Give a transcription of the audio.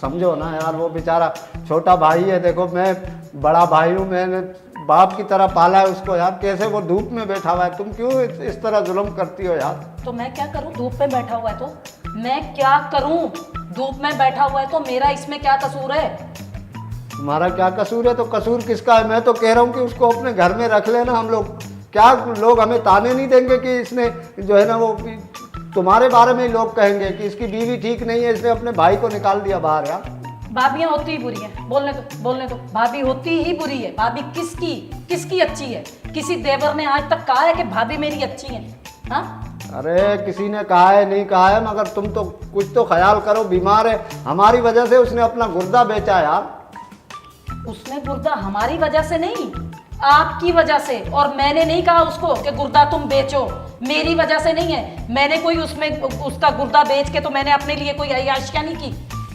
समझो ना यार, वो बेचारा छोटा भाई है, देखो मैं बड़ा भाई हूँ, मैंने बाप की तरह पाला है उसको यार, कैसे वो धूप में बैठा हुआ है, तुम क्यों इस तरह जुल्म करती हो यार। तो मैं क्या करूं, धूप में बैठा हुआ है तो मैं क्या करूं, धूप में बैठा हुआ है तो मेरा इसमें क्या कसूर है? तुम्हारा क्या कसूर है? तो कसूर किसका है? मैं तो कह रहा हूँ कि उसको अपने घर में रख लेना हम लोग, क्या लोग हमें ताने नहीं देंगे कि इसने जो है ना वो तुम्हारे बारे में ही लोग कहेंगे कि इसकी बीवी ठीक नहीं है, इसने अपने भाई को निकाल दिया बाहर यार। भाभियां होती ही बुरी हैं, बोलने दो, भाभी होती ही बुरी है। भाभी किसकी अच्छी है? किसी देवर ने आज तक कहा है कि भाभी मेरी अच्छी है? हाँ? अरे किसी ने कहा है नहीं कहा है, मगर तुम तो कुछ तो ख्याल करो, बीमार है, हमारी वजह से उसने अपना गुर्दा बेचा यार। उसने गुर्दा हमारी वजह से नहीं, आपकी वजह से। और मैंने नहीं कहा उसको कि गुर्दा तुम बेचो, मेरी वजह से नहीं है। मैंने कोई उसमें उसका गुर्दा बेच के तो मैंने अपने लिए कोई अय्याशियां नहीं की।